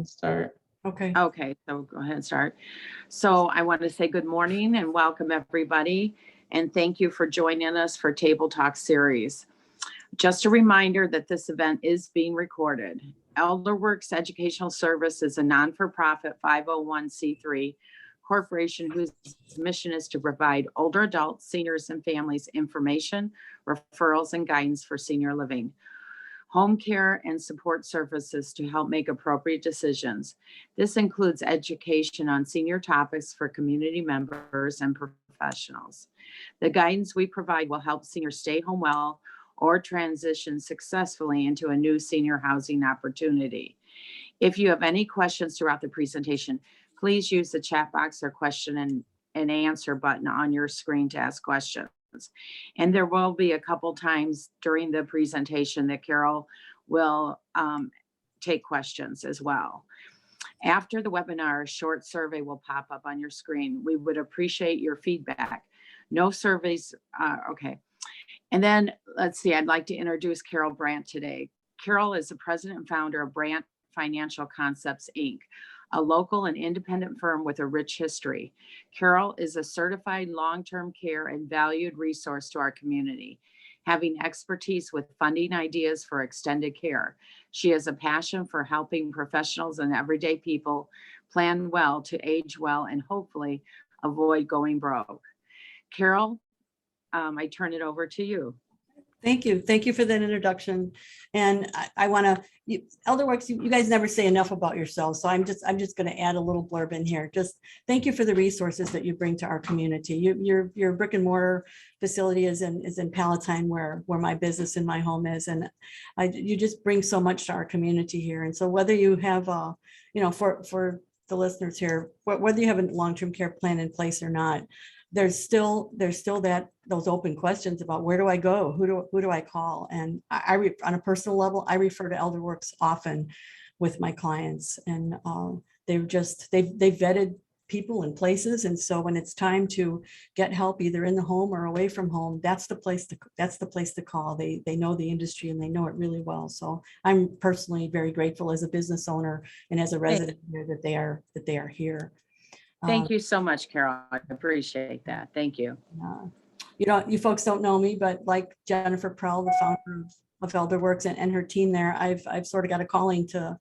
and start. Okay. Okay, so go ahead and start. So I want to say good morning and welcome everybody. And thank you for joining us for Table Talk series. Just a reminder that this event is being recorded. ElderWorks Educational Service is a non-for-profit 501c3 corporation whose mission is to provide older adults, seniors, and families information, referrals, and guidance for senior living, home care, and support services to help make appropriate decisions. This includes education on senior topics for community members and professionals. The guidance we provide will help seniors stay home well or transition successfully into a new senior housing opportunity. If you have any questions throughout the presentation, please use the chat box or question and answer button on your screen to ask questions. And there will be a couple times during the presentation that Carol will take questions as well. After the webinar, a short survey will pop up on your screen. We would appreciate your feedback. No surveys, okay. And then let's see, I'd like to introduce Carol Brandt today. Carol is the president and founder of Brandt Financial Concepts, Inc., a local and independent firm with a rich history. Carol is a certified long-term care and valued resource to our community, having expertise with funding ideas for extended care. She has a passion for helping professionals and everyday people plan well to age well and hopefully avoid going broke. Carol, I turn it over to you. Thank you. Thank you for that introduction. And I want to, ElderWorks, you guys never say enough about yourselves. So I'm just going to add a little blurb in here. Just thank you for the resources that you bring to our community. Your brick and mortar facility is in Palatine, where my business and my home is. And you just bring so much to our community here. And so whether you have, for the listeners here, whether you have a long-term care plan in place or not, there's still those open questions about where do I go, who do I call, and on a personal level, I refer to ElderWorks often with my clients, and they've vetted people and places, and so when it's time to get help either in the home or away from home, that's the place to call. They know the industry and they know it really well. So I'm personally very grateful as a business owner and as a resident here that they are here. Thank you so much, Carol. I appreciate that. Thank you. You folks don't know me, but like Jennifer Prell, the founder of ElderWorks and her team there, I've sort of got a calling to,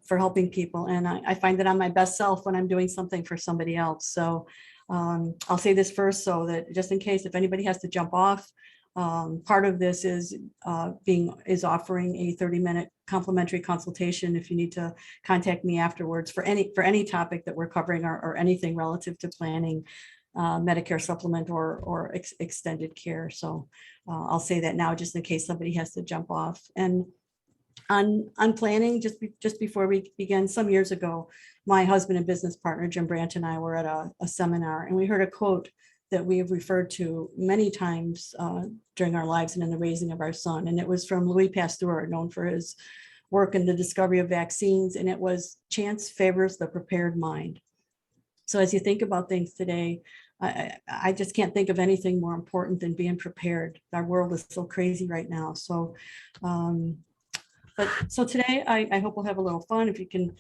for helping people. And I find that I'm my best self when I'm doing something for somebody else. So I'll say this first, so that just in case if anybody has to jump off, part of this is offering a 30-minute complimentary consultation if you need to contact me afterwards for any topic that we're covering or anything relative to planning Medicare supplement or extended care. So I'll say that now just in case somebody has to jump off. And on planning, just before we begin, some years ago, my husband and business partner Jim Brandt and I were at a seminar, and we heard a quote that we have referred to many times during our lives and in the raising of our son. And it was from Louis Pasteur, known for his work in the discovery of vaccines. And it was, chance favors the prepared mind. So as you think about things today, I just can't think of anything more important than being prepared. Our world is so crazy right now. So, so today I hope we'll have a little fun. If you can,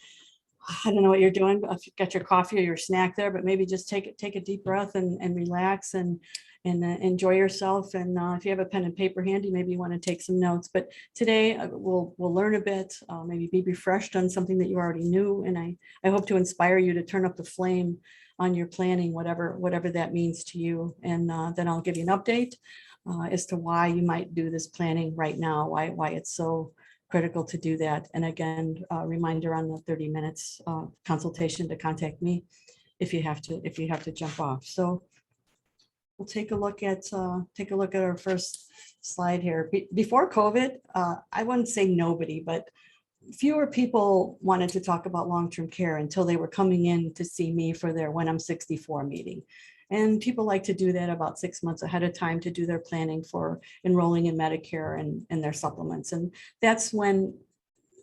I don't know what you're doing, but if you've got your coffee or your snack there, but maybe just take a deep breath and relax and enjoy yourself. And if you have a pen and paper handy, maybe you want to take some notes. But today we'll learn a bit, maybe be refreshed on something that you already knew. And I hope to inspire you to turn up the flame on your planning, whatever that means to you. And then I'll give you an update as to why you might do this planning right now, why it's so critical to do that. And again, reminder on the 30 minutes consultation to contact me if you have to jump off. So we'll take a look at our first slide here. Before COVID, I wouldn't say nobody, but fewer people wanted to talk about long-term care until they were coming in to see me for their When I'm 64 meeting. And people like to do that about 6 months ahead of time to do their planning for enrolling in Medicare and their supplements. And that's when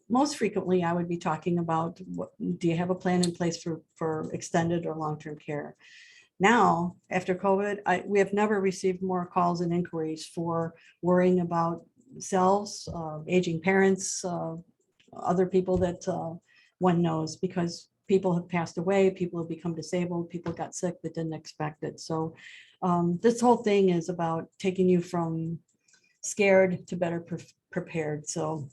most frequently I would be talking about, do you have a plan in place for extended or long-term care? Now, after COVID, we have never received more calls and inquiries for worrying about themselves, aging parents, other people that one knows, because people have passed away, people have become disabled, people got sick that didn't expect it. So this whole thing is about taking you from scared to better prepared. So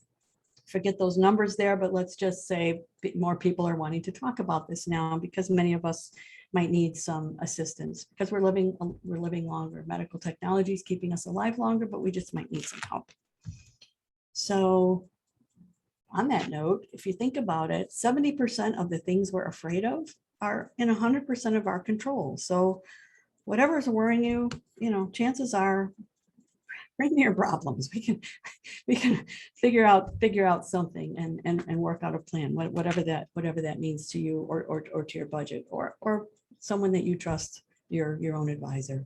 forget those numbers there, but let's just say more people are wanting to talk about this now, because many of us might need some assistance, because we're living longer. Medical technology is keeping us alive longer, but we just might need some help. So on that note, if you think about it, 70% of the things we're afraid of are in 100% of our control. So whatever's worrying you, chances are, bring me your problems. We can figure out something and work out a plan, whatever that means to you, or to your budget, or someone that you trust, your own advisor.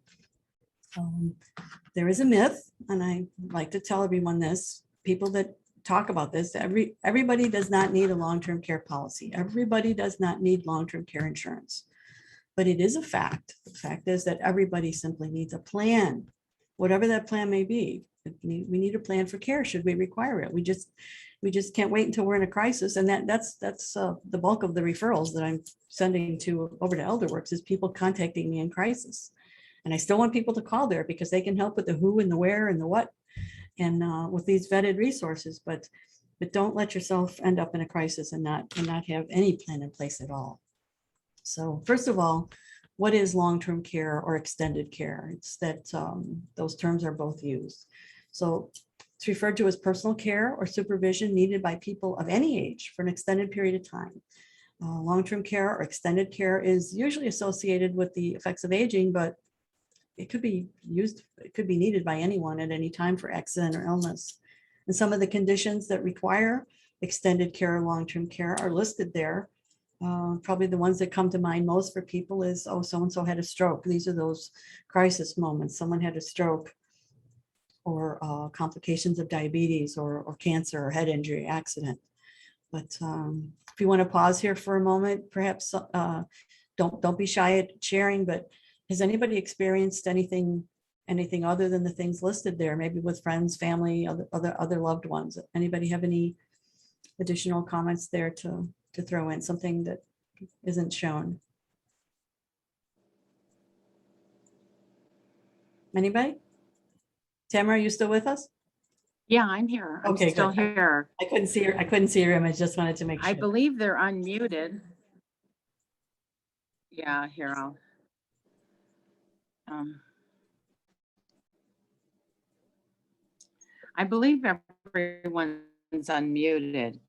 There is a myth, and I like to tell everyone this, people that talk about this, everybody does not need a long-term care policy. Everybody does not need long-term care insurance. But it is a fact. The fact is that everybody simply needs a plan, whatever that plan may be. We need a plan for care should we require it. We just can't wait until we're in a crisis. And that's the bulk of the referrals that I'm sending over to ElderWorks, is people contacting me in crisis. And I still want people to call there, because they can help with the who and the where and the what, and with these vetted resources. But don't let yourself end up in a crisis and not have any plan in place at all. So first of all, what is long-term care or extended care? It's that those terms are both used. So it's referred to as personal care or supervision needed by people of any age for an extended period of time. Long-term care or extended care is usually associated with the effects of aging, but it could be needed by anyone at any time for accident or illness. And some of the conditions that require extended care or long-term care are listed there. Probably the ones that come to mind most for people is, oh, so-and-so had a stroke. These are those crisis moments. Someone had a stroke, or complications of diabetes, or cancer, or head injury, accident. But if you want to pause here for a moment, perhaps don't be shy at sharing, but has anybody experienced anything other than the things listed there, maybe with friends, family, other loved ones? Anybody have any additional comments there to throw in, something that isn't shown? Anybody? Tamara, are you still with us? Yeah, I'm here. I'm Okay, still good. here. I couldn't see your image. Just wanted to make sure. I believe they're unmuted. Yeah, here I'll. I believe everyone's unmuted.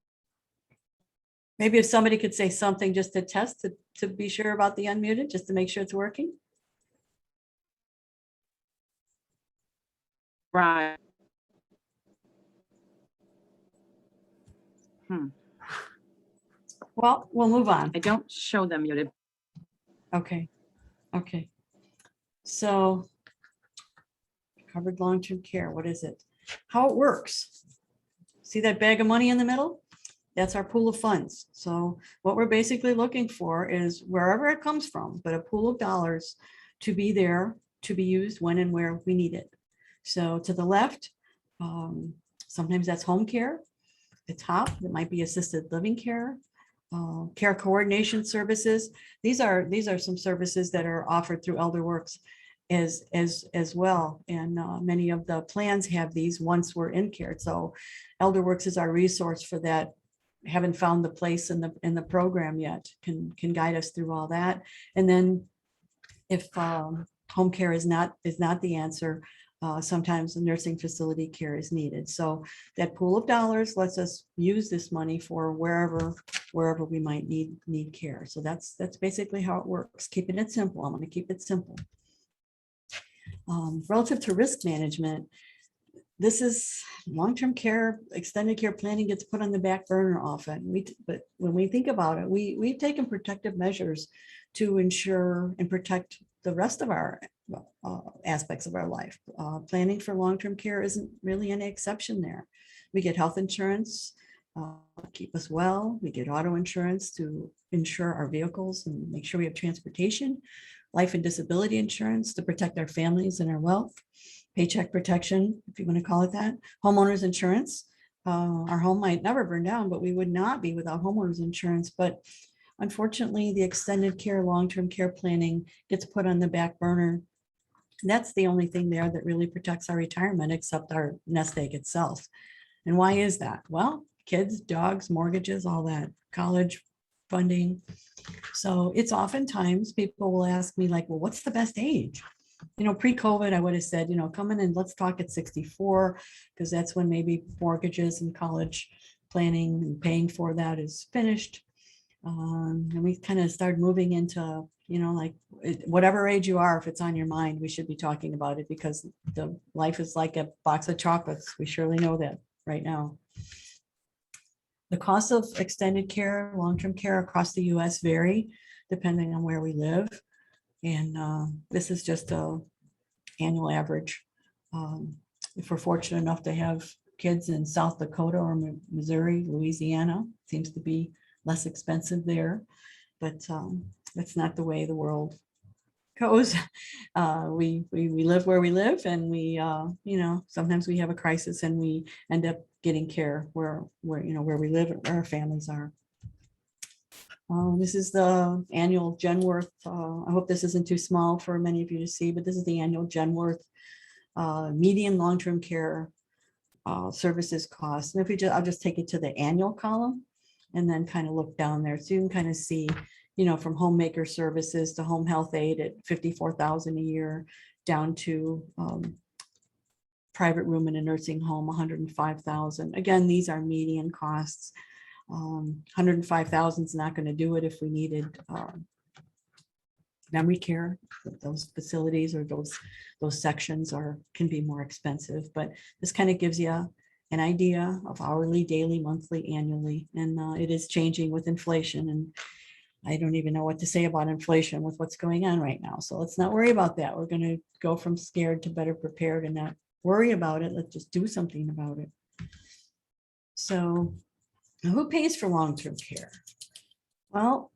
Maybe if somebody could say something just to test to be sure about the unmuted, just to make sure it's working. Right. Well, we'll move on. I don't show them muted. Okay. So covered long-term care, what is it? How it works. See that bag of money in the middle? That's our pool of funds. So what we're basically looking for is wherever it comes from, but a pool of dollars to be there, to be used when and where we need it. So to the left, sometimes that's home care. The top, it might be assisted living care, care coordination services. These are some services that are offered through ElderWorks as well. And many of the plans have these once we're in care. So ElderWorks is our resource for that. Haven't found the place in the program yet, can guide us through all that. And then if home care is not the answer, sometimes the nursing facility care is needed. So that pool of dollars lets us use this money for wherever we might need care. So that's basically how it works. Keeping it simple. I'm going to keep it simple. Relative to risk management, this is long-term care, extended care planning gets put on the back burner often. But when we think about it, we've taken protective measures to ensure and protect the rest of our aspects of our life. Planning for long-term care isn't really any exception there. We get health insurance, keep us well. We get auto insurance to insure our vehicles and make sure we have transportation, life and disability insurance to protect our families and our wealth, paycheck protection, if you want to call it that, homeowners insurance, Our home might never burn down, but we would not be without homeowners insurance. But unfortunately, the extended care, long-term care planning gets put on the back burner. That's the only thing there that really protects our retirement, except our nest egg itself. And why is that? Well, kids, dogs, mortgages, all that, college funding. So it's oftentimes people will ask me like, well, what's the best age? Pre-COVID, I would have said, come in and let's talk at 64, because that's when maybe mortgages and college planning and paying for that is finished. And we kind of started moving into, like whatever age you are, if it's on your mind, we should be talking about it, because the life is like a box of chocolates. We surely know that right now. The costs of extended care, long-term care across the US vary depending on where we live. And this is just a annual average. If we're fortunate enough to have kids in South Dakota or Missouri, Louisiana, seems to be less expensive there, but that's not the way the world goes. We live where we live, and we sometimes we have a crisis and we end up getting care where we live, where our families are. This is the annual Genworth. I hope this isn't too small for many of you to see, but this is the annual Genworth median long-term care services cost. And I'll just take it to the annual column and then kind of look down there. So you can kind of see, from homemaker services to home health aid at $54,000 a year, down to private room in a nursing home, $105,000. Again, these are median costs. $105,000 is not going to do it if we needed memory care. Those facilities or those sections can be more expensive, but this kind of gives you an idea of hourly, daily, monthly, annually, and it is changing with inflation. And I don't even know what to say about inflation with what's going on right now. So let's not worry about that. We're going to go from scared to better prepared and not worry about it. Let's just do something about it. So who pays for long-term care? Well,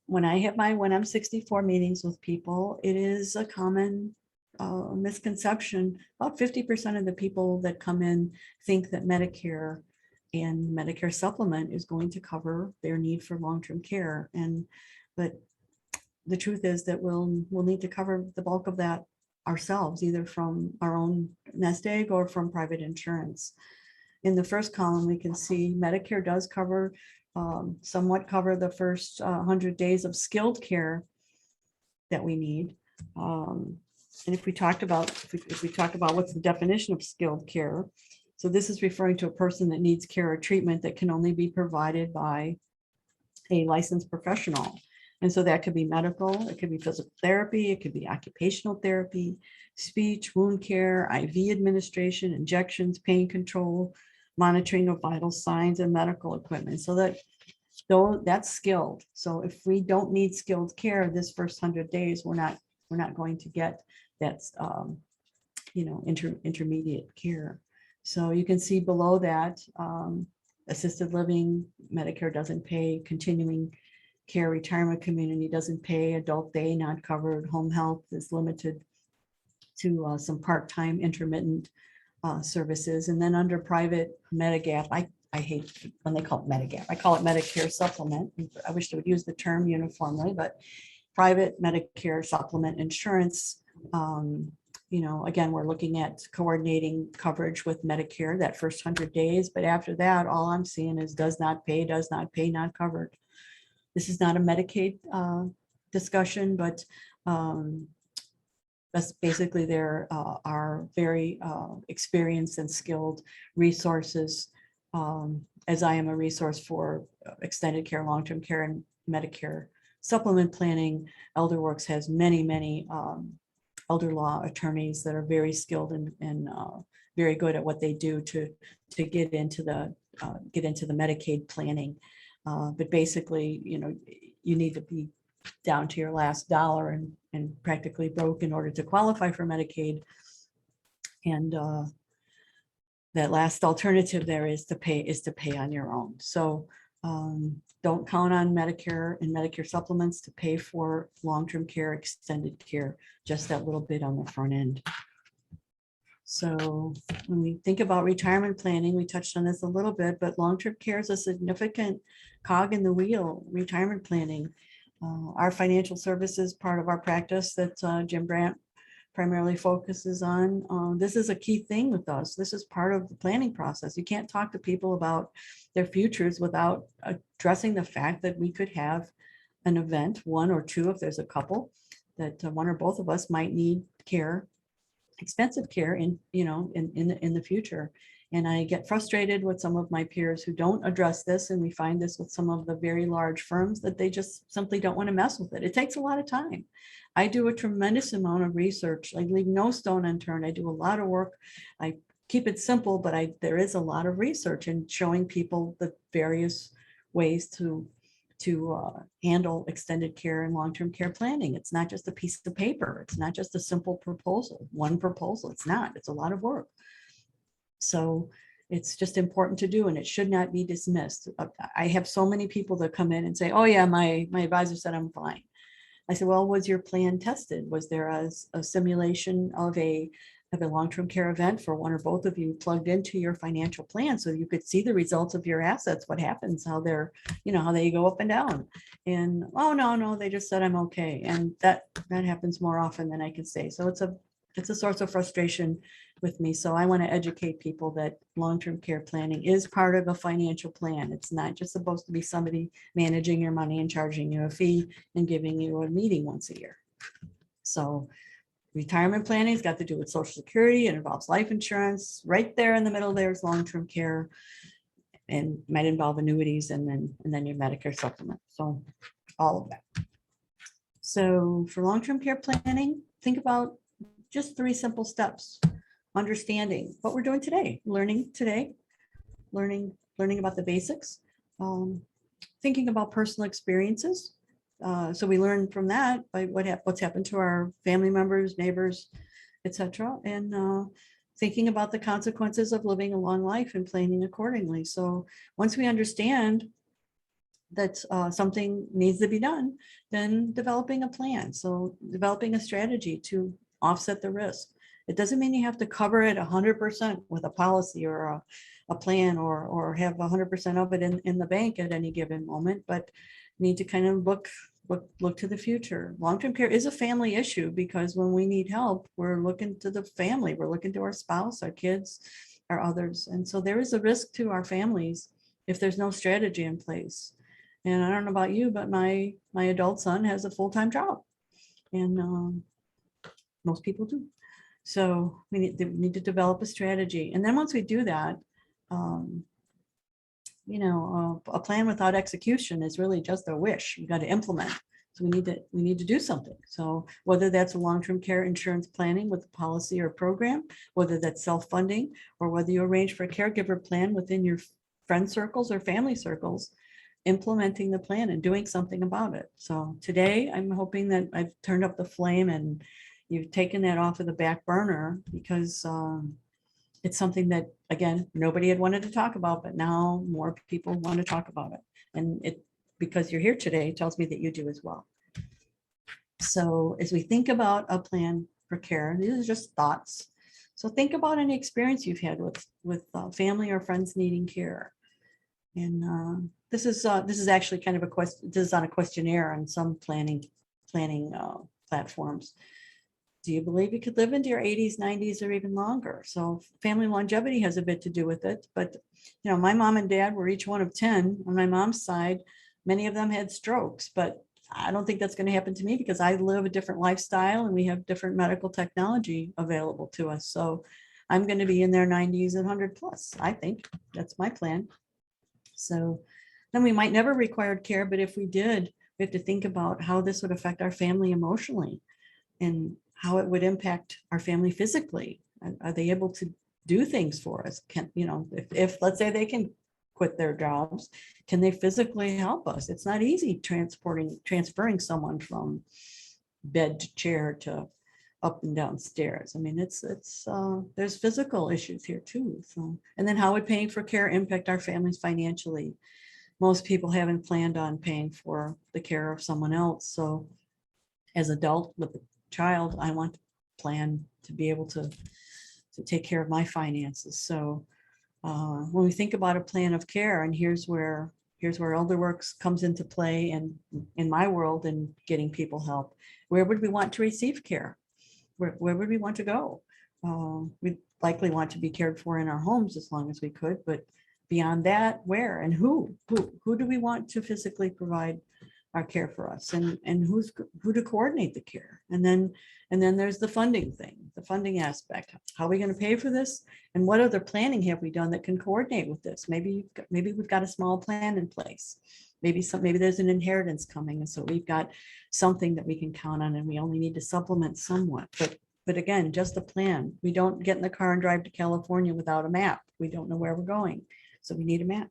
when I'm 64 meetings with people, it is a common misconception. About 50% of the people that come in think that Medicare and Medicare supplement is going to cover their need for long-term care. But the truth is that we'll need to cover the bulk of that ourselves, either from our own nest egg or from private insurance. In the first column, we can see Medicare does somewhat cover the first 100 days of skilled care that we need. And if we talk about what's the definition of skilled care, so this is referring to a person that needs care or treatment that can only be provided by a licensed professional. And so that could be medical, it could be physical therapy, it could be occupational therapy, speech, wound care, IV administration, injections, pain control, monitoring of vital signs, and medical equipment. So that's skilled. So if we don't need skilled care this first 100 days, we're not going to get that intermediate care. So you can see below that, assisted living, Medicare doesn't pay, continuing care, retirement community doesn't pay, adult day not covered, home health is limited to some part-time intermittent services. And then under private Medigap, I hate when they call it Medigap. I call it Medicare supplement. I wish they would use the term uniformly, but private Medicare supplement insurance, again, we're looking at coordinating coverage with Medicare that first 100 days, but after that, all I'm seeing is does not pay, not covered. This is not a Medicaid discussion, but that's basically there are very experienced and skilled resources, as I am a resource for extended care, long-term care, and Medicare supplement planning. ElderWorks has many elder law attorneys that are very skilled and very good at what they do to get into the Medicaid planning. But basically, you need to be down to your last dollar and practically broke in order to qualify for Medicaid. And that last alternative there is to pay on your own. So don't count on Medicare and Medicare supplements to pay for long-term care, extended care, just that little bit on the front end. So when we think about retirement planning, we touched on this a little bit, but long-term care is a significant cog in the wheel, retirement planning. Our financial services part of our practice that Jim Brandt primarily focuses on. This is a key thing with us. This is part of the planning process. You can't talk to people about their futures without addressing the fact that we could have an event, one or two, if there's a couple, that one or both of us might need care, expensive care in the future. And I get frustrated with some of my peers who don't address this, and we find this with some of the very large firms that they just simply don't want to mess with it. It takes a lot of time. I do a tremendous amount of research. I leave no stone unturned. I do a lot of work. I keep it simple, but there is a lot of research in showing people the various ways to handle extended care and long-term care planning. It's not just a piece of paper. It's not just a simple proposal, one proposal. It's not. It's a lot of work. So it's just important to do, and it should not be dismissed. I have so many people that come in and say, oh yeah, my advisor said I'm fine. I said, well, was your plan tested? Was there a simulation of a long-term care event for one or both of you plugged into your financial plan so you could see the results of your assets, what happens, how they're, how they go up and down? And oh no, they just said I'm okay. And that happens more often than I can say. So it's a source of frustration with me. So I want to educate people that long-term care planning is part of a financial plan. It's not just supposed to be somebody managing your money and charging you a fee and giving you a meeting once a year. So retirement planning has got to do with Social Security. It involves life insurance. Right there in the middle, there's long-term care, and might involve annuities, and then your Medicare supplement. So all of that. So for long-term care planning, think about just 3 simple steps. Understanding what we're doing today, learning about the basics, thinking about personal experiences. So we learn from that by what's happened to our family members, neighbors, etc., and thinking about the consequences of living a long life and planning accordingly. So once we understand that something needs to be done, then developing a plan. So developing a strategy to offset the risk. It doesn't mean you have to cover it 100% with a policy or a plan or have 100% of it in the bank at any given moment, but need to kind of look to the future. Long-term care is a family issue because when we need help, we're looking to the family, we're looking to our spouse, our kids, our others. And so there is a risk to our families if there's no strategy in place. And I don't know about you, but my adult son has a full-time job, and most people do. So we need to develop a strategy. And then once we do that, a plan without execution is really just a wish. You got to implement. So we need to do something. So whether that's a long-term care insurance planning with a policy or program, whether that's self-funding, or whether you arrange for a caregiver plan within your friend circles or family circles, implementing the plan and doing something about it. So today I'm hoping that I've turned up the flame and you've taken that off of the back burner, because it's something that, again, nobody had wanted to talk about, but now more people want to talk about it. And because you're here today, tells me that you do as well. So as we think about a plan for care, these are just thoughts. So think about any experience you've had with family or friends needing care. And this is actually kind of a question. This is on a questionnaire on some planning platforms. Do you believe you could live into your 80s, 90s, or even longer? So family longevity has a bit to do with it. But, my mom and dad were each one of 10 on my mom's side. Many of them had strokes, but I don't think that's going to happen to me because I live a different lifestyle and we have different medical technology available to us. So I'm going to be in their 90s and 100 plus. I think that's my plan. So then we might never require care, but if we did, we have to think about how this would affect our family emotionally and how it would impact our family physically. Are they able to do things for us? If let's say they can quit their jobs, can they physically help us? It's not easy transferring someone from bed to chair to up and down stairs. I mean, there's physical issues here too. So, and then how would paying for care impact our families financially? Most people haven't planned on paying for the care of someone else. So as an adult with a child, I want to plan to be able to take care of my finances. So when we think about a plan of care, and here's where ElderWorks comes into play, and in my world, and getting people help, where would we want to receive care? Where would we want to go? We'd likely want to be cared for in our homes as long as we could, but beyond that, where and who do we want to physically provide our care for us, and who to coordinate the care? And then there's the funding thing, the funding aspect. How are we going to pay for this? And what other planning have we done that can coordinate with this? Maybe we've got a small plan in place. Maybe there's an inheritance coming, and so we've got something that we can count on, and we only need to supplement somewhat. But again, just a plan. We don't get in the car and drive to California without a map. We don't know where we're going, so we need a map.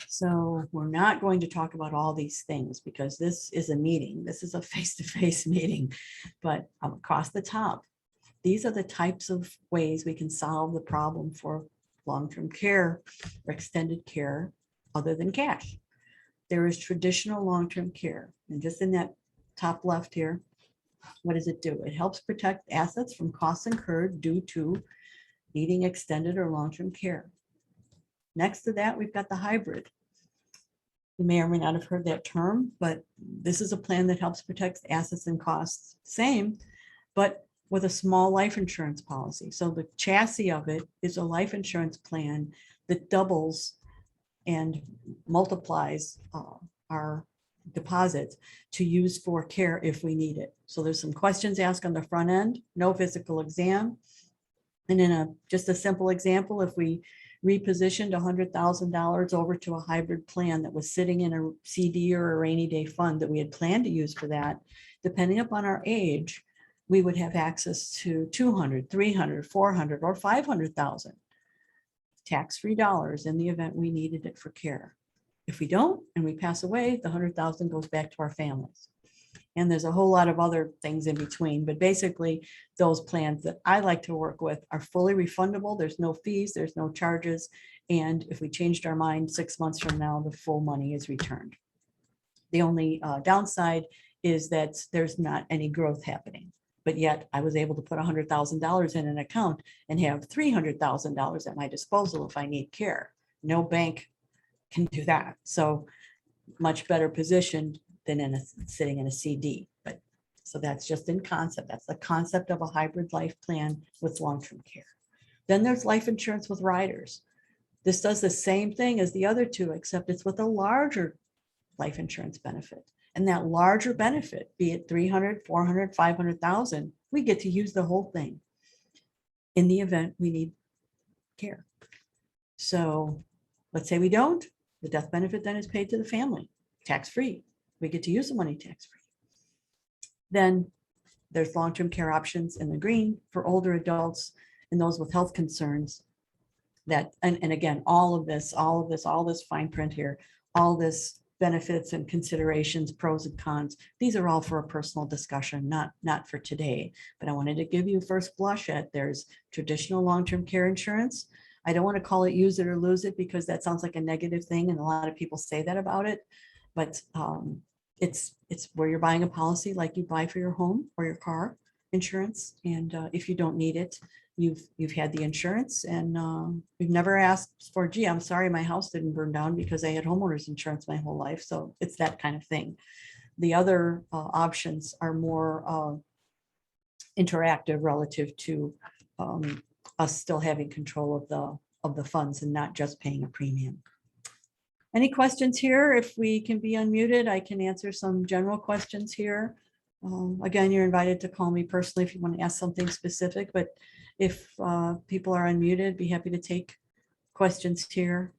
So we're not going to talk about all these things because this is a meeting. This is a face-to-face meeting, but across the top, these are the types of ways we can solve the problem for long-term care or extended care other than cash. There is traditional long-term care, and just in that top left here, what does it do? It helps protect assets from costs incurred due to needing extended or long-term care. Next to that, we've got the hybrid. You may or may not have heard that term, but this is a plan that helps protect assets and costs, same, but with a small life insurance policy. So the chassis of it is a life insurance plan that doubles and multiplies our deposits to use for care if we need it. So there's some questions asked on the front end, no physical exam. And in just a simple example, if we repositioned $100,000 over to a hybrid plan that was sitting in a CD or a rainy day fund that we had planned to use for that, depending upon our age, we would have access to 200, 300, 400, or 500,000 tax-free dollars in the event we needed it for care. If we don't and we pass away, the 100,000 goes back to our families. And there's a whole lot of other things in between, but basically those plans that I like to work with are fully refundable. There's no fees, there's no charges. And if we changed our mind 6 months from now, the full money is returned. The only downside is that there's not any growth happening, but yet I was able to put $100,000 in an account and have $300,000 at my disposal if I need care. No bank can do that. So much better positioned than sitting in a CD. But so that's just in concept. That's the concept of a hybrid life plan with long-term care. Then there's life insurance with riders. This does the same thing as the other two, except it's with a larger life insurance benefit. And that larger benefit, be it 300, 400, 500,000, we get to use the whole thing in the event we need care. So let's say we don't, the death benefit then is paid to the family, tax-free. We get to use the money tax-free. Then there's long-term care options in the green for older adults and those with health concerns. That, and again, all this fine print here, all this benefits and considerations, pros and cons, these are all for a personal discussion, not for today. But I wanted to give you first blush at there's traditional long-term care insurance. I don't want to call it use it or lose it because that sounds like a negative thing, and a lot of people say that about it. But it's where you're buying a policy like you buy for your home or your car insurance, and if you don't need it, you've had the insurance, and you've never asked for, gee, I'm sorry my house didn't burn down because I had homeowners insurance my whole life. So it's that kind of thing. The other options are more interactive relative to us still having control of the funds and not just paying a premium. Any questions here? If we can be unmuted, I can answer some general questions here. Again, you're invited to call me personally if you want to ask something specific, but if people are unmuted, be happy to take questions here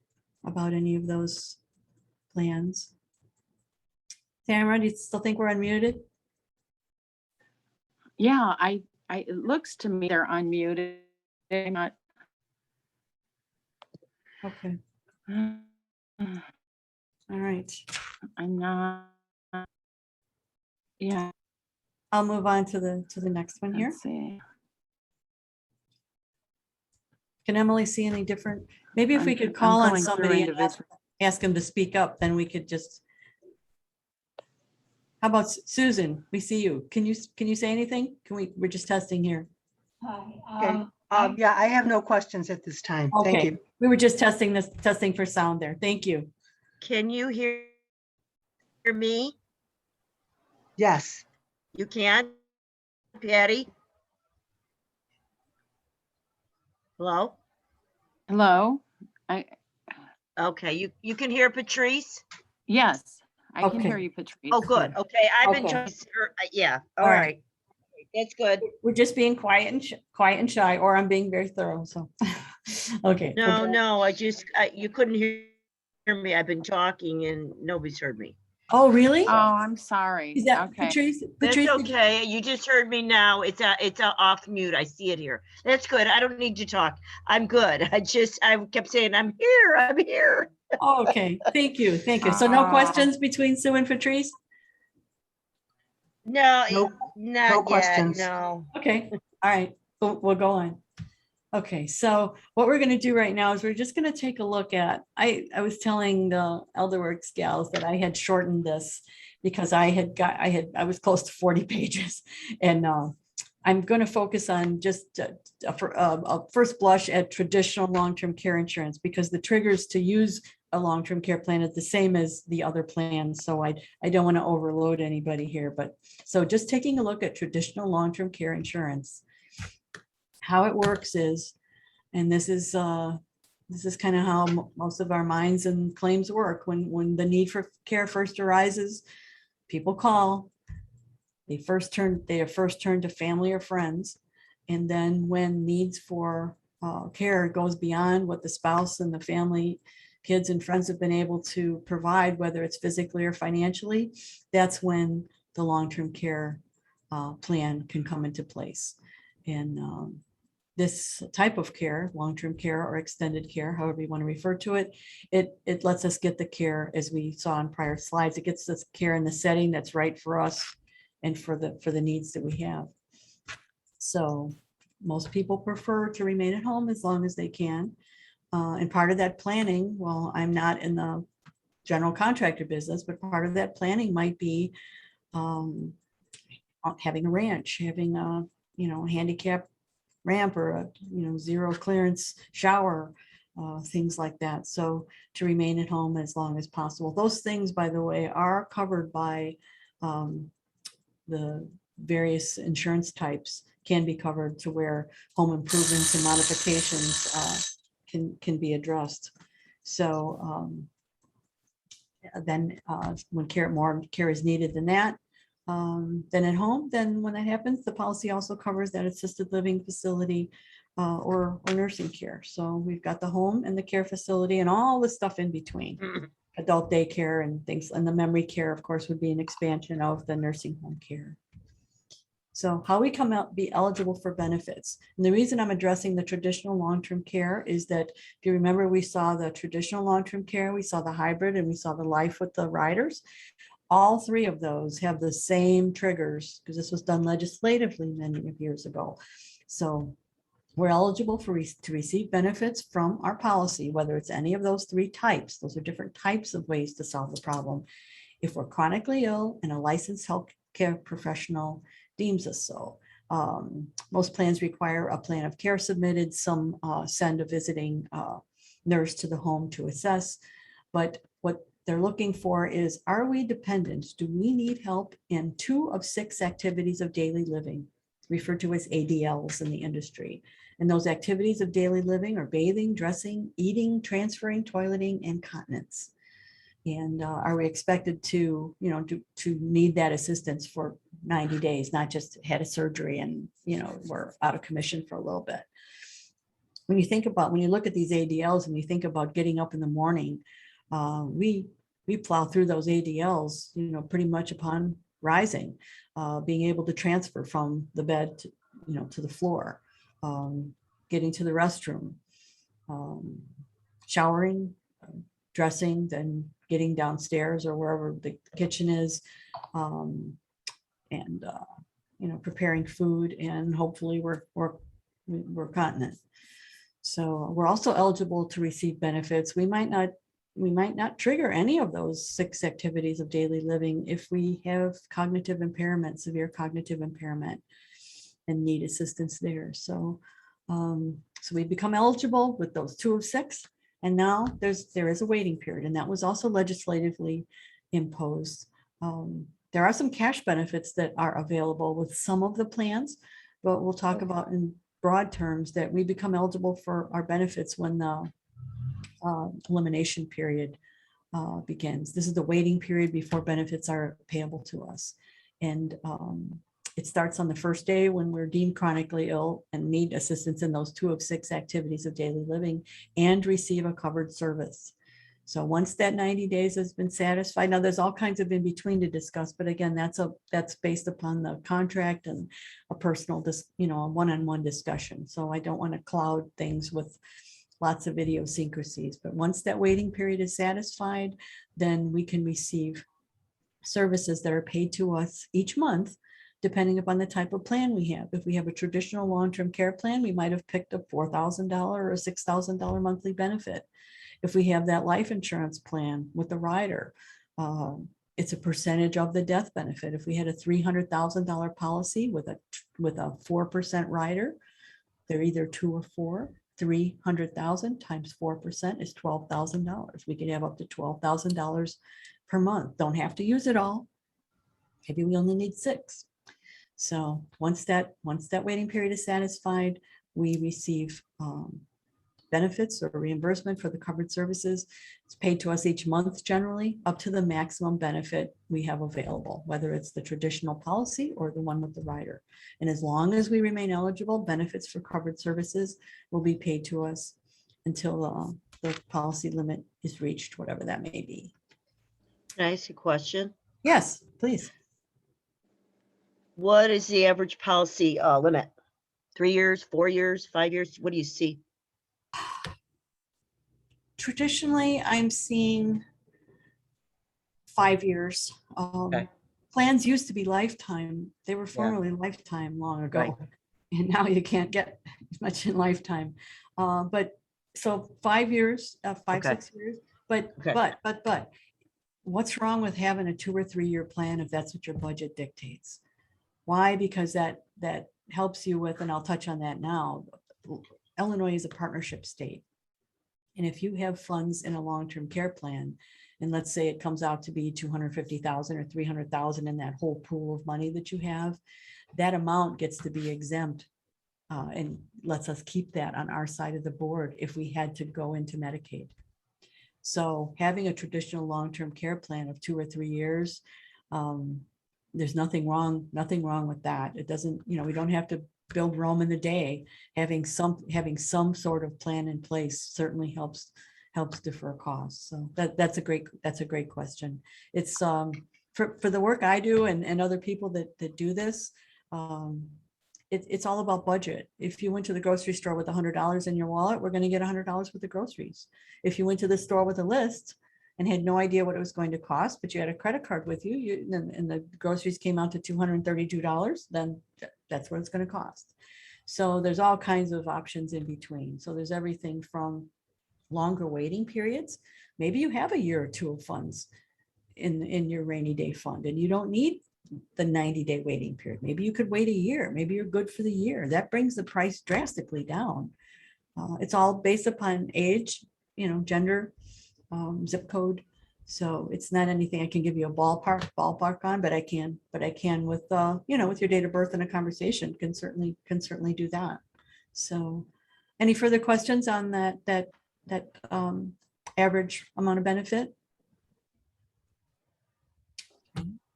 about any of those plans. Tamara, do you still think we're unmuted? Yeah, it looks to me they're unmuted. They're not. Okay. All right. I'm not. Yeah. I'll move on to the next one here. Let's see. Can Emily see any different? Maybe if we could I'm call on going through somebody and individual. ask them to speak up, then we could just. How about Susan? We see you. Can you say anything? We're just testing here. Okay. Yeah, I have no questions at this time. Thank Okay, you. we were just testing for sound there. Thank you. Can you hear me? Yes. You can? Patty? Hello? Hello? Okay, you can hear Patrice? Yes, I can hear Okay. you, Patrice. Oh, good. Okay, I've been Okay. trying, yeah, all All right. right. That's good. We're just being quiet and shy, or I'm being very thorough, so. Okay. No, no, you couldn't hear me. I've been talking and nobody's heard me. Oh, really? Oh, I'm sorry. Is that Okay. Patrice? That's Patrice, okay. You just heard me now. It's off mute. I see it here. That's good. I don't need to talk. I'm good. I kept saying, I'm here. I'm here. oh, okay, thank you, thank you. So no questions between Sue and Patrice? No, Nope. not No yet. questions. No. Okay, all right, we'll go on. Okay, so what we're gonna do right now is we're just gonna take a look at, I was telling the ElderWorks gals that I had shortened this because I was close to 40 pages. And I'm gonna focus on just a first blush at traditional long-term care insurance, because the triggers to use a long-term care plan is the same as the other plans. So I don't want to overload anybody here, but so just taking a look at traditional long-term care insurance. How it works is, and this is kind of how most of our minds and claims work. When the need for care first arises, people call. They are first turned to family or friends, and then when needs for care goes beyond what the spouse and the family, kids and friends have been able to provide, whether it's physically or financially, that's when the long-term care plan can come into place. And this type of care, long-term care or extended care, however you want to refer to it, it lets us get the care, as we saw in prior slides. It gets us care in the setting that's right for us and for the needs that we have. So most people prefer to remain at home as long as they can. And part of that planning, well, I'm not in the general contractor business, but part of that planning might be having a ranch, having a handicap ramp, or a zero clearance shower, things like that. So to remain at home as long as possible. Those things, by the way, are covered by the various insurance types, can be covered to where home improvements and modifications can be addressed. So then when more care is needed than that, then at home, then when that happens, the policy also covers that assisted living facility or nursing care. So we've got the home and the care facility and all the stuff in between. Adult daycare and things, and the memory care, of course, would be an expansion of the nursing home care. So how we come out, be eligible for benefits. And the reason I'm addressing the traditional long-term care is that if you remember, we saw the traditional long-term care, we saw the hybrid, and we saw the life with the riders. All three of those have the same triggers, because this was done legislatively many years ago. So we're eligible to receive benefits from our policy, whether it's any of those three types. Those are different types of ways to solve the problem. If we're chronically ill and a licensed healthcare professional deems us so. Most plans require a plan of care submitted. Some send a visiting nurse to the home to assess. But what they're looking for is, are we dependent? Do we need help in 2 of 6 activities of daily living, referred to as ADLs in the industry? And those activities of daily living are bathing, dressing, eating, transferring, toileting, and continence. And are we expected to need that assistance for 90 days, not just had a surgery and, we're out of commission for a little bit? When you look at these ADLs and you think about getting up in the morning, we plow through those ADLs, pretty much upon rising, being able to transfer from the bed to the floor, getting to the restroom, showering, dressing, then getting downstairs or wherever the kitchen is, and preparing food, and hopefully we're continent. So we're also eligible to receive benefits. We might not trigger any of those 6 activities of daily living if we have cognitive impairment, severe cognitive impairment. need assistance there. So, so we become eligible with those 2 of 6. And now there is a waiting period, and that was also legislatively imposed. There are some cash benefits that are available with some of the plans, but we'll talk about in broad terms that we become eligible for our benefits when the elimination period begins. This is the waiting period before benefits are payable to us. And it starts on the first day when we're deemed chronically ill and need assistance in those 2 of 6 activities of daily living and receive a covered service. So once that 90 days has been satisfied, now there's all kinds of in between to discuss, but again, that's based upon the contract and a personal, a one-on-one discussion. So I don't want to cloud things with lots of idiosyncrasies, but once that waiting period is satisfied, then we can receive services that are paid to us each month, depending upon the type of plan we have. If we have a traditional long-term care plan, we might have picked a $4,000 or a $6,000 monthly benefit. If we have that life insurance plan with the rider, it's a percentage of the death benefit. If we had a $300,000 policy with a 4% rider, they're either 2 or 4. 300,000 times 4% is $12,000. We could have up to $12,000 per month. Don't have to use it all. Maybe we only need 6. So once that waiting period is satisfied, we receive benefits or reimbursement for the covered services. It's paid to us each month, generally up to the maximum benefit we have available, whether it's the traditional policy or the one with the rider. And as long as we remain eligible, benefits for covered services will be paid to us until the policy limit is reached, whatever that may be. Can I ask a question? Yes, please. What is the average policy limit? 3 years, 4 years, 5 years? What do you see? Traditionally, I'm seeing 5 years. Okay. Plans used to be lifetime. They were formerly lifetime long ago. Right. And now you can't get much in lifetime. But so 5 years, 6 years, but what's wrong with having a 2 or 3 year plan if that's what your budget dictates? Why? Because that helps you with, and I'll touch on that now. Illinois is a partnership state. And if you have funds in a long-term care plan, and let's say it comes out to be 250,000 or 300,000 in that whole pool of money that you have, that amount gets to be exempt and lets us keep that on our side of the board if we had to go into Medicaid. So having a traditional long-term care plan of 2 or 3 years, there's nothing wrong with that. It doesn't, we don't have to build Rome in a day. Having some sort of plan in place certainly helps defer costs. So that's a great question. It's for the work I do and other people that do this, it's all about budget. If you went to the grocery store with $100 in your wallet, we're going to get $100 with the groceries. If you went to the store with a list and had no idea what it was going to cost, but you had a credit card with you, and the groceries came out to $232, then that's what it's going to cost. So there's all kinds of options in between. So there's everything from longer waiting periods. Maybe you have a year or 2 of funds in your rainy day fund, and you don't need the 90-day waiting period. Maybe you could wait a year. Maybe you're good for the year. That brings the price drastically down. It's all based upon age, gender, zip code. So it's not anything I can give you a ballpark on, but I can with with your date of birth and a conversation can certainly do that. So any further questions on that average amount of benefit?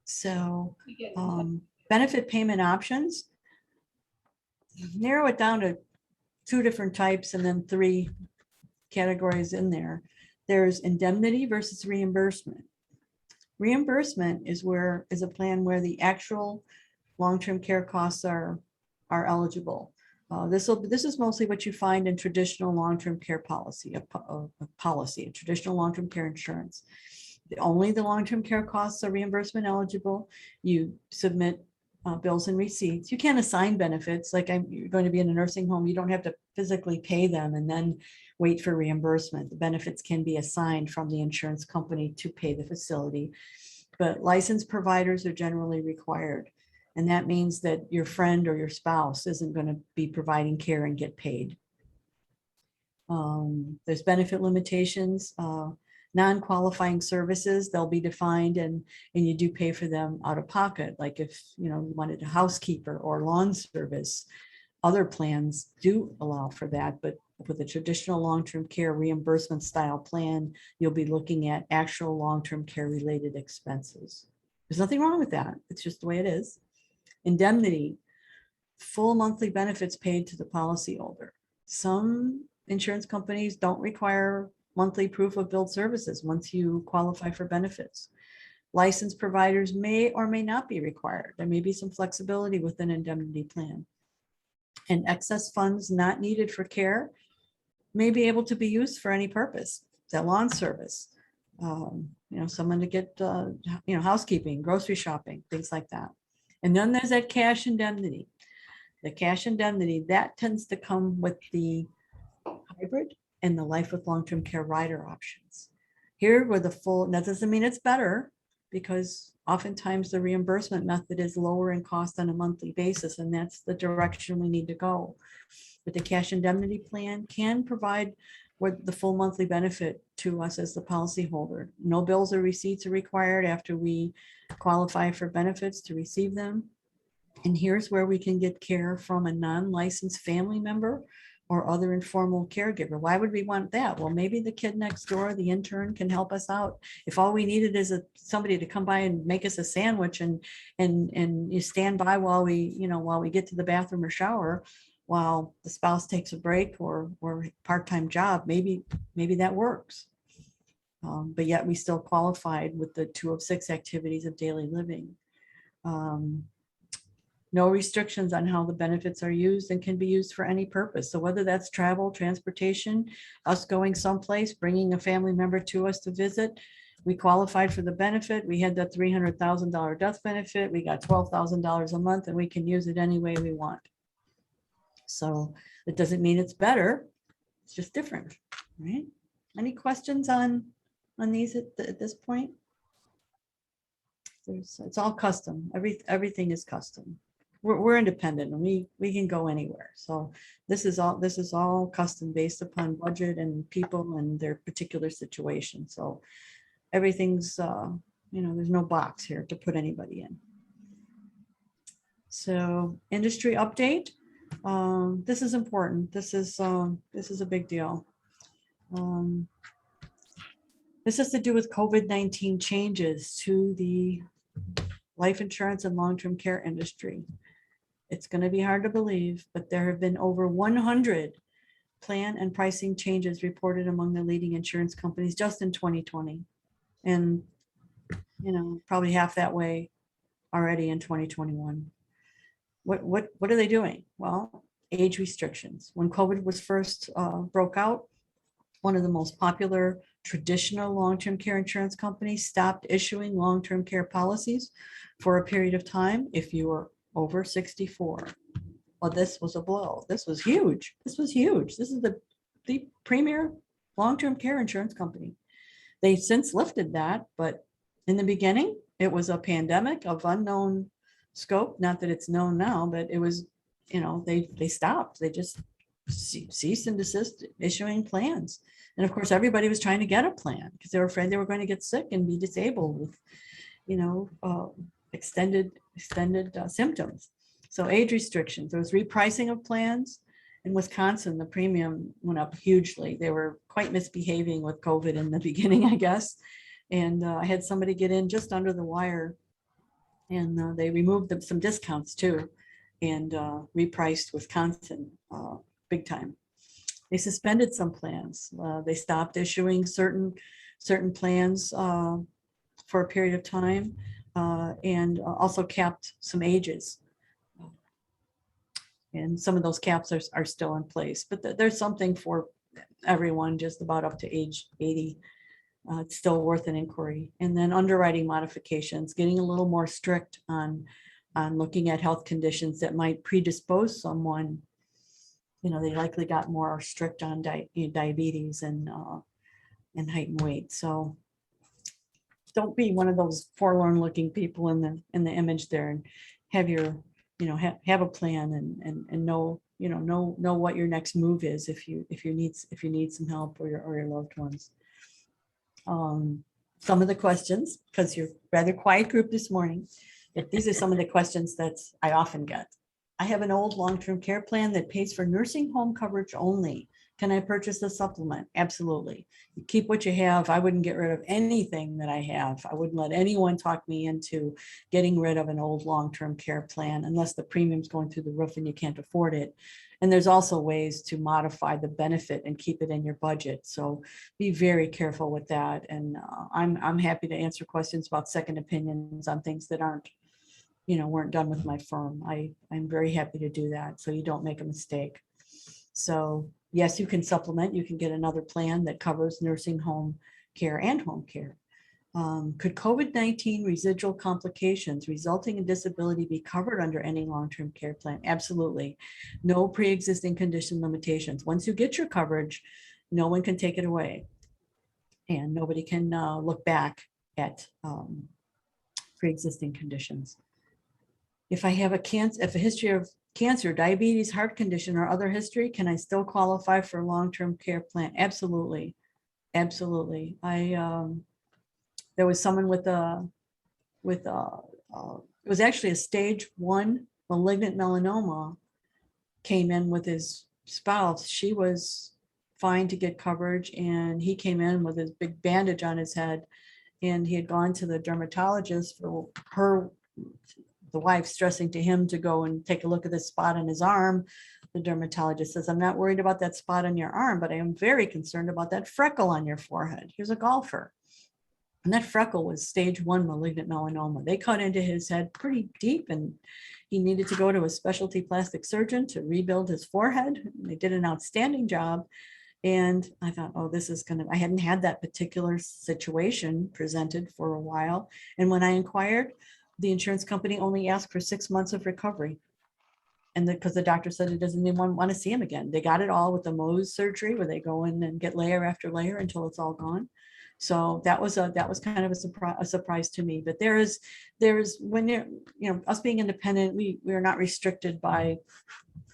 So benefit payment options, narrow it down to 2 different types and then 3 categories in there. There's indemnity versus reimbursement. Reimbursement is a plan where the actual long-term care costs are eligible. This is mostly what you find in traditional long-term care policy, a traditional long-term care insurance. Only the long-term care costs are reimbursement eligible. You submit bills and receipts. You can't assign benefits. Like you're going to be in a nursing home, you don't have to physically pay them and then wait for reimbursement. The benefits can be assigned from the insurance company to pay the facility, but licensed providers are generally required. And that means that your friend or your spouse isn't going to be providing care and get paid. There's benefit limitations, non-qualifying services, they'll be defined and you do pay for them out of pocket. Like if, you wanted a housekeeper or lawn service, other plans do allow for that, but with a traditional long-term care reimbursement style plan, you'll be looking at actual long-term care related expenses. There's nothing wrong with that. It's just the way it is. Indemnity, full monthly benefits paid to the policyholder. Some insurance companies don't require monthly proof of billed services once you qualify for benefits. Licensed providers may or may not be required. There may be some flexibility with an indemnity plan. And excess funds not needed for care may be able to be used for any purpose. That lawn service, someone to get, housekeeping, grocery shopping, things like that. And then there's that cash indemnity. The cash indemnity, that tends to come with the hybrid and the life with long-term care rider options. Here were the full, that doesn't mean it's better, because oftentimes the reimbursement method is lower in cost on a monthly basis, and that's the direction we need to go. But the cash indemnity plan can provide with the full monthly benefit to us as the policyholder. No bills or receipts are required after we qualify for benefits to receive them. And here's where we can get care from a non-licensed family member or other informal caregiver. Why would we want that? Well, maybe the kid next door, the intern, can help us out. If all we needed is somebody to come by and make us a sandwich and you stand by while we get to the bathroom or shower, while the spouse takes a break or part-time job, maybe that works. But yet we still qualified with the 2 of 6 activities of daily living. No restrictions on how the benefits are used and can be used for any purpose. So whether that's travel, transportation, us going someplace, bringing a family member to us to visit, we qualified for the benefit. We had that $300,000 death benefit. We got $12,000 a month, and we can use it any way we want. So it doesn't mean it's better. It's just different, right? Any questions on these at this point? It's all custom. Everything is custom. We're independent and we can go anywhere. So this is all custom based upon budget and people and their particular situation. So everything's there's no box here to put anybody in. So industry update. This is important. This is a big deal. This has to do with COVID-19 changes to the life insurance and long-term care industry. It's going to be hard to believe, but there have been over 100 plan and pricing changes reported among the leading insurance companies just in 2020. And, probably half that way already in 2021. What are they doing? Well, age restrictions. When COVID was first broke out, one of the most popular traditional long-term care insurance companies stopped issuing long-term care policies for a period of time if you were over 64. Well, this was a blow. This was huge. This is the premier long-term care insurance company. They've since lifted that, but in the beginning, it was a pandemic of unknown scope. Not that it's known now, but it was, they stopped. They just ceased and desist issuing plans. And of course, everybody was trying to get a plan because they were afraid they were going to get sick and be disabled with, extended symptoms. So age restrictions, there was repricing of plans. In Wisconsin, the premium went up hugely. They were quite misbehaving with COVID in the beginning, I guess. And I had somebody get in just under the wire, and they removed some discounts too, and repriced Wisconsin big time. They suspended some plans. They stopped issuing certain plans for a period of time, and also capped some ages. And some of those caps are still in place, but there's something for everyone just about up to age 80. It's still worth an inquiry. And then underwriting modifications, getting a little more strict on looking at health conditions that might predispose someone. They likely got more strict on diabetes and height and weight. So don't be one of those forlorn looking people in the image there. And have your, have a plan and know, know what your next move is if you need some help or your loved ones. Some of the questions, because you're a rather quiet group this morning, but these are some of the questions that I often get. I have an old long-term care plan that pays for nursing home coverage only. Can I purchase a supplement? Absolutely. You keep what you have. I wouldn't get rid of anything that I have. I wouldn't let anyone talk me into getting rid of an old long-term care plan unless the premium's going through the roof and you can't afford it. And there's also ways to modify the benefit and keep it in your budget. So be very careful with that. And I'm happy to answer questions about second opinions on things that weren't done with my firm. I'm very happy to do that so you don't make a mistake. So yes, you can supplement. You can get another plan that covers nursing home care and home care. Could COVID-19 residual complications resulting in disability be covered under any long-term care plan? Absolutely. No pre-existing condition limitations. Once you get your coverage, no one can take it away. And nobody can look back at pre-existing conditions. If I have if a history of cancer, diabetes, heart condition, or other history, can I still qualify for a long-term care plan? Absolutely. Absolutely. There was someone it was actually a stage 1 malignant melanoma, came in with his spouse. She was fine to get coverage, and he came in with his big bandage on his head, and he had gone to the dermatologist for the wife stressing to him to go and take a look at this spot on his arm. The dermatologist says, I'm not worried about that spot on your arm, but I am very concerned about that freckle on your forehead. He was a golfer. And that freckle was stage 1 malignant melanoma. They cut into his head pretty deep, and he needed to go to a specialty plastic surgeon to rebuild his forehead. They did an outstanding job. And I thought, oh, I hadn't had that particular situation presented for a while. And when I inquired, the insurance company only asked for 6 months of recovery. And because the doctor said it doesn't even want to see him again. They got it all with the Mohs surgery, where they go in and get layer after layer until it's all gone. So that was kind of a surprise to me. But there's when us being independent, we are not restricted by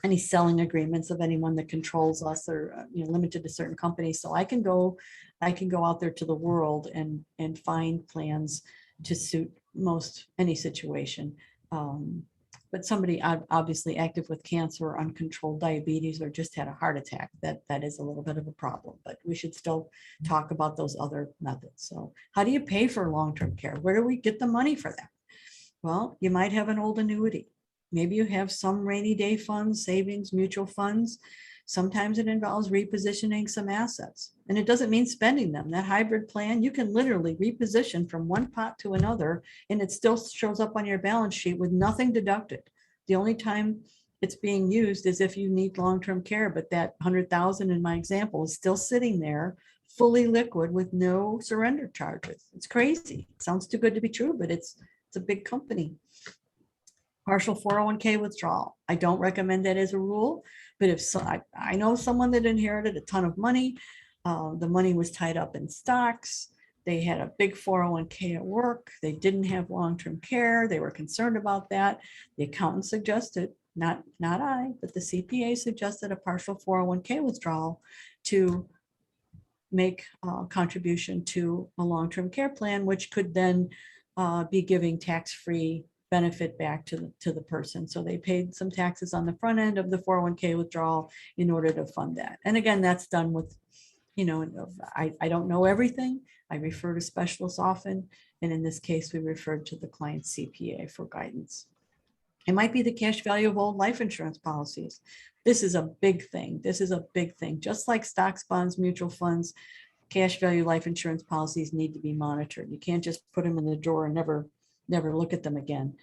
any selling agreements of anyone that controls us, or limited to certain companies. So I can go out there to the world and find plans to suit most any situation. But somebody obviously active with cancer or uncontrolled diabetes or just had a heart attack, that is a little bit of a problem, but we should still talk about those other methods. So how do you pay for long-term care? Where do we get the money for that? Well, you might have an old annuity. Maybe you have some rainy day funds, savings, mutual funds. Sometimes it involves repositioning some assets, and it doesn't mean spending them. That hybrid plan, you can literally reposition from one pot to another, and it still shows up on your balance sheet with nothing deducted. The only time it's being used is if you need long-term care, but that 100,000 in my example is still sitting there, fully liquid with no surrender charges. It's crazy. It sounds too good to be true, but it's a big company. Partial 401k withdrawal. I don't recommend that as a rule, but if I know someone that inherited a ton of money, the money was tied up in stocks. They had a big 401k at work. They didn't have long-term care. They were concerned about that. The accountant suggested, not I, but the CPA suggested a partial 401k withdrawal to make a contribution to a long-term care plan, which could then be giving tax-free benefit back to the person. So they paid some taxes on the front end of the 401k withdrawal in order to fund that. And again, that's done with, I don't know everything. I refer to specialists often. And in this case, we referred to the client's CPA for guidance. It might be the cash value of old life insurance policies. This is a big thing. Just like stocks, bonds, mutual funds, cash value life insurance policies need to be monitored. You can't just put them in the drawer and never look at them again.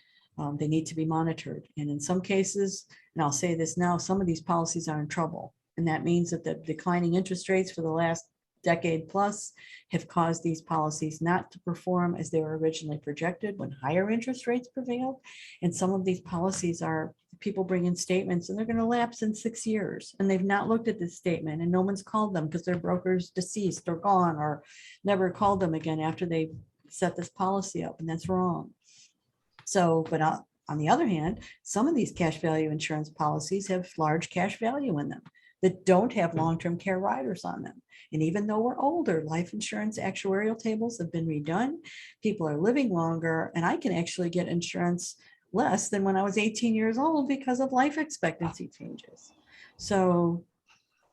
They need to be monitored. And in some cases, and I'll say this now, some of these policies are in trouble. And that means that the declining interest rates for the last decade plus have caused these policies not to perform as they were originally projected when higher interest rates prevailed. And some of these policies are, people bring in statements and they're going to lapse in 6 years. And they've not looked at this statement and no one's called them because their broker's deceased or gone or never called them again after they set this policy up, and that's wrong. So, but On the other hand, some of these cash value insurance policies have large cash value in them that don't have long-term care riders on them. And even though we're older, life insurance actuarial tables have been redone. People are living longer, and I can actually get insurance less than when I was 18 years old because of life expectancy changes. So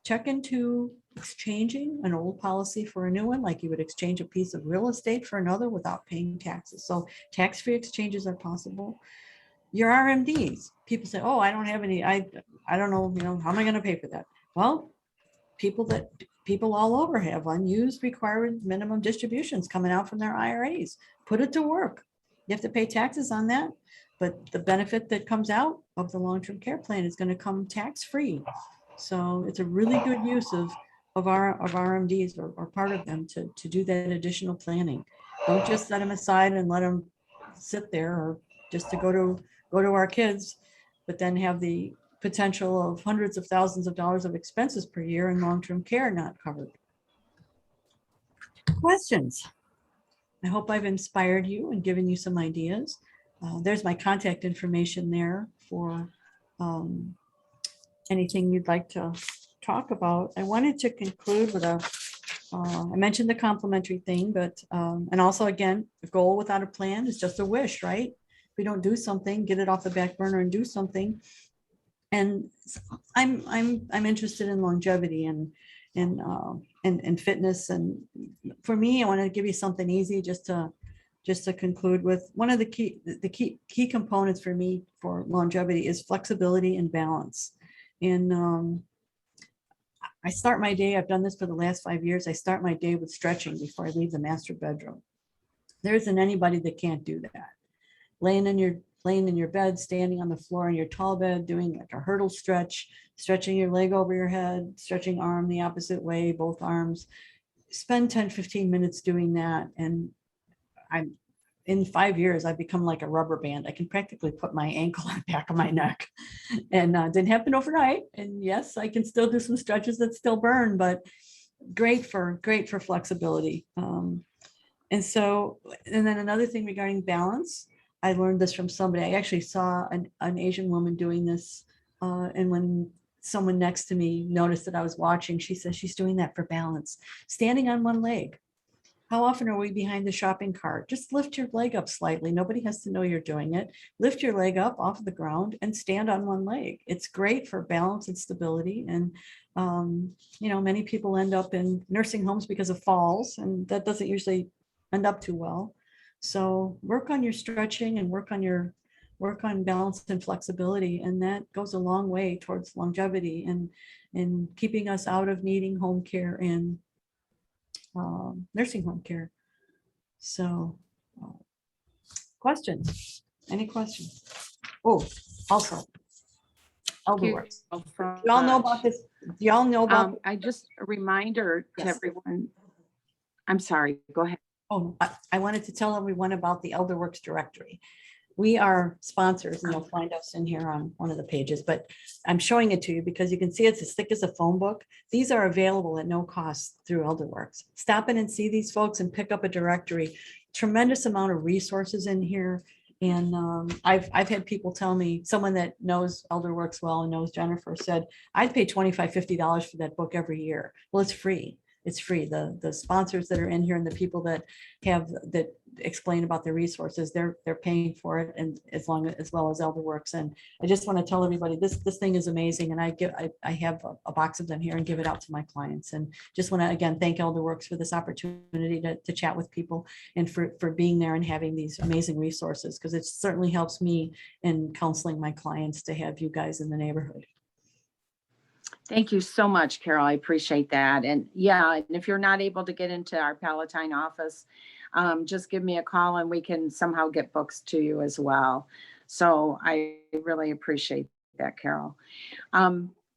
check into exchanging an old policy for a new one, like you would exchange a piece of real estate for another without paying taxes. So tax-free exchanges are possible. Your RMDs, people say, oh, I don't have any, I don't know, how am I going to pay for that? Well, people all over have unused required minimum distributions coming out from their IRAs. Put it to work. You have to pay taxes on that, but the benefit that comes out of the long-term care plan is going to come tax-free. So it's a really good use of RMDs or part of them to do that additional planning. Don't just set them aside and let them sit there or just to go to our kids, but then have the potential of hundreds of thousands of dollars of expenses per year in long-term care not covered. Questions? I hope I've inspired you and given you some ideas. There's my contact information there for anything you'd like to talk about. I wanted to conclude with I mentioned the complimentary thing, but, and also again, a goal without a plan is just a wish, right? If we don't do something, get it off the back burner and do something. And I'm interested in longevity and fitness. And for me, I want to give you something easy just to conclude with. One of the key components for me for longevity is flexibility and balance. And I start my day, I've done this for the last 5 years. I start my day with stretching before I leave the master bedroom. There isn't anybody that can't do that. Laying in your bed, standing on the floor in your tall bed, doing like a hurdle stretch, stretching your leg over your head, stretching arm the opposite way, both arms. Spend 10, 15 minutes doing that. And in 5 years, I've become like a rubber band. I can practically put my ankle on the back of my neck. And didn't happen overnight. And yes, I can still do some stretches that still burn, but great for flexibility. And then another thing regarding balance, I learned this from somebody. I actually saw an Asian woman doing this. And when someone next to me noticed that I was watching, she said she's doing that for balance, standing on one leg. How often are we behind the shopping cart? Just lift your leg up slightly. Nobody has to know you're doing it. Lift your leg up off the ground and stand on one leg. It's great for balance and stability. And, many people end up in nursing homes because of falls, and that doesn't usually end up too well. So work on your stretching and work on balance and flexibility. And that goes a long way towards longevity and keeping us out of needing home care and nursing home care. So questions? Any questions? Oh, also elder works. Y'all know about this? Do y'all know about? I just a reminder to Yes. everyone. I'm sorry, go ahead. Oh, I wanted to tell everyone about the Elder Works directory. We are sponsors, and you'll find us in here on one of the pages, but I'm showing it to you because you can see it's as thick as a phone book. These are available at no cost through ElderWorks. Stop in and see these folks and pick up a directory. Tremendous amount of resources in here. And I've had people tell me, someone that knows ElderWorks well and knows Jennifer said, I'd pay $25, $50 for that book every year. Well, it's free. It's free. The sponsors that are in here and the people that explain about the resources, they're paying for it, and as well as ElderWorks. And I just want to tell everybody this thing is amazing, and I have a box of them here and give it out to my clients. And just want to again thank ElderWorks for this opportunity to chat with people and for being there and having these amazing resources, because it certainly helps me in counseling my clients to have you guys in the neighborhood. Thank you so much, Carol. I appreciate that. And yeah, and if you're not able to get into our Palatine office, just give me a call and we can somehow get books to you as well. So I really appreciate that, Carol.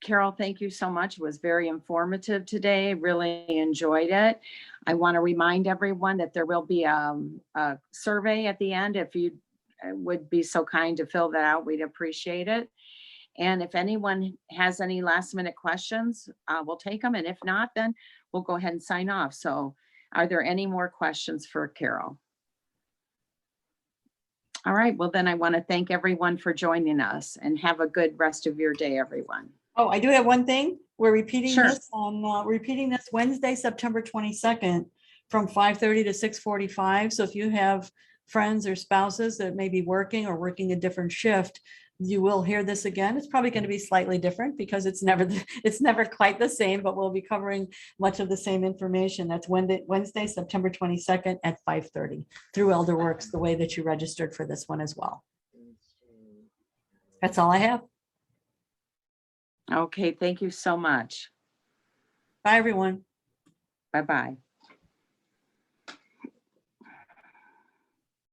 Carol, thank you so much. It was very informative today. Really enjoyed it. I want to remind everyone that there will be a survey at the end. If you would be so kind to fill that out, we'd appreciate it. And if anyone has any last minute questions, we'll take them. And if not, then we'll go ahead and sign off. So are there any more questions for Carol? All right, well then I want to thank everyone for joining us and have a good rest of your day, everyone. Oh, I do have one thing. We're repeating Sure. this on, repeating this Wednesday, September 22nd from 5:30 to 6:45. So if you have friends or spouses that may be working or working a different shift, you will hear this again. It's probably going to be slightly different because it's never, it's never quite the same, but we'll be covering much of the same information. That's Wednesday, September 22nd at 5:30 through ElderWorks, the way that you registered for this one as well. That's all I have. Okay, thank you so much. Bye, everyone. Bye-bye.